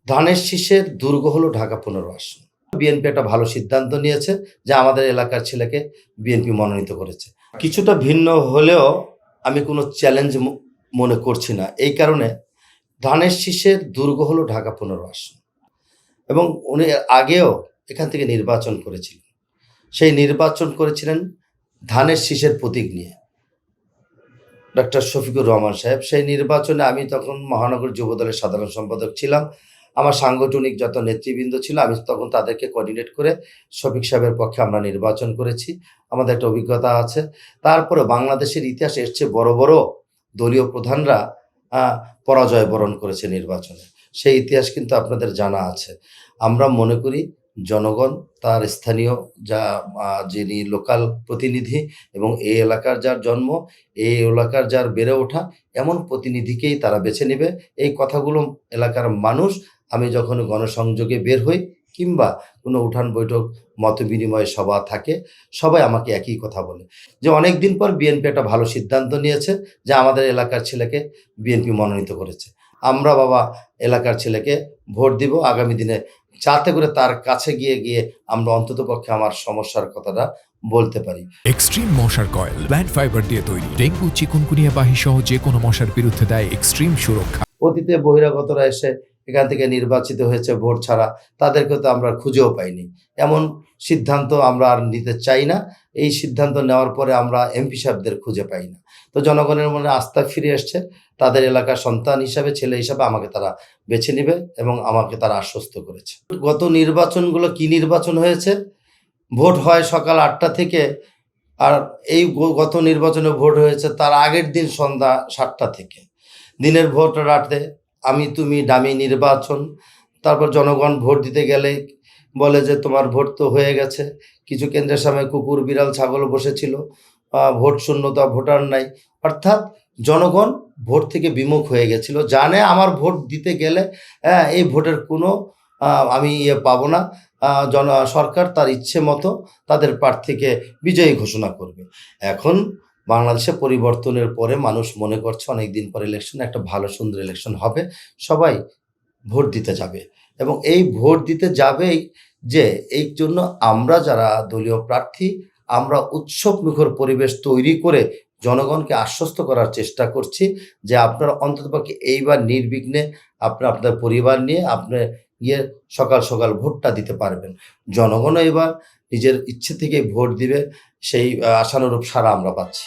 ধানের শীষের দুর্গ হলো ঢাকা ১৫ আসন। বিএনপি একটা ভালো সিদ্ধান্ত নিয়েছে যে আমাদের এলাকার ছেলেকে বিএনপি মনোনীত করেছে। কিছুটা ভিন্ন হলেও আমি কোনো চ্যালেঞ্জ মনে করছি না। এই কারণে ধানের শীষের দুর্গ হলো ঢাকা ১৫ আসন এবং উনি আগেও এখান থেকে নির্বাচন করেছিলেন। সেই নির্বাচন করেছিলেন ধানের শীষের প্রতীক নিয়ে। ডক্টর শফিকুর রহমান সাহেব, সেই নির্বাচনে আমি তখন মহানগর যুবদলের সাধারণ সম্পাদক ছিলাম। আমার সাংগঠনিক যত নেতৃবৃন্দ ছিল আমি তখন তাদেরকে কোঅর্ডিনেট করে শফিক সাহেবের পক্ষে আমরা নির্বাচন করেছি। আমাদের একটা অভিজ্ঞতা আছে। তারপরে বাংলাদেশের ইতিহাসে এর চেয়ে বড় বড় দলীয় প্রধানরা আ পরাজয় বরণ করেছে নির্বাচনে। সেই ইতিহাস কিন্তু আপনাদের জানা আছে। আমরা মনে করি জনগণ তার স্থানীয় যিনি লোকাল প্রতিনিধি এবং এই এলাকার যার জন্ম, এই এলাকার যার বেড়ে ওঠা, এমন প্রতিনিধিকেই তারা বেছে নেবে। এই কথাগুলো এলাকার মানুষ, আমি যখন গণসংযোগে বের হই কিংবা কোনো উঠান বৈঠক মতবিনিময় সভা থাকে, সবাই আমাকে একই কথা বলে যে অনেকদিন পর বিএনপি একটা ভালো সিদ্ধান্ত নিয়েছে যে আমাদের এলাকার ছেলেকে বিএনপি মনোনীত করেছে। আমরা বাবা এলাকার ছেলেকে ভোট দিব আগামী দিনে, যাতে করে তার কাছে গিয়ে আমরা অন্ততপক্ষে আমার সমস্যার কথাটা বলতে পারি। এক্সট্রিম মশার কয়েল প্ল্যান্ট ফাইবার দিয়ে তৈরি, ডেঙ্গু চিকুনগুনিয়া বাহি সহ যে কোনো মশার বিরুদ্ধে দেয় এক্সট্রিম সুরক্ষা। অতীতে বহিরাগতরা এসে এখান থেকে নির্বাচিত হয়েছে ভোট ছাড়া, তাদেরকে তো আমরা খুঁজেও পাইনি। এমন সিদ্ধান্ত আমরা আর নিতে চাই না। এই সিদ্ধান্ত নেওয়ার পরে আমরা এমপি সাহেবদের খুঁজে পাই না। তো জনগণের মনে আস্থা ফিরে এসছে। তাদের এলাকার সন্তান হিসাবে, ছেলে হিসাবে আমাকে তারা বেছে নিবে এবং আমাকে তারা আশ্বস্ত করেছে। গত নির্বাচনগুলো কি নির্বাচন হয়েছে? ভোট হয় সকাল ৮টা থেকে, আর এই গত নির্বাচনে ভোট হয়েছে তার আগের দিন সন্ধ্যা ৭টা থেকে। দিনের ভোট রাতে আমি তুমি ডামি নির্বাচন। তারপর জনগণ ভোট দিতে গেলে বলে যে তোমার ভোট তো হয়ে গেছে। কিছু কেন্দ্রের সামনে কুকুর, বিড়াল, ছাগল বসেছিল। ভোট শূন্যতা, ভোটার নাই। অর্থাৎ জনগণ ভোট থেকে বিমুখ হয়ে গেছিল। জানে আমার ভোট দিতে গেলে এই ভোটের কোনো আমি পাবো না। সরকার তার ইচ্ছে মতো তাদের প্রার্থীকে বিজয়ী ঘোষণা করবে। এখন বাংলাদেশে পরিবর্তনের পরে মানুষ মনে করছে অনেকদিন পর ইলেকশন, একটা ভালো সুন্দর ইলেকশন হবে, সবাই ভোট দিতে যাবে এবং এই ভোট দিতে যাবেই যে এই জন্য আমরা যারা দলীয় প্রার্থী, আমরা উৎসবমুখর পরিবেশ তৈরি করে জনগণকে আশ্বস্ত করার চেষ্টা করছি যে আপনারা অন্ততপক্ষে এইবার নির্বিঘ্নে আপনাদের পরিবার নিয়ে আপনি গিয়ে সকাল সকাল ভোটটা দিতে পারবেন। জনগণও এবার নিজের ইচ্ছে থেকেই ভোট দিবে, সেই আশানুরূপ সাড়া আমরা পাচ্ছি।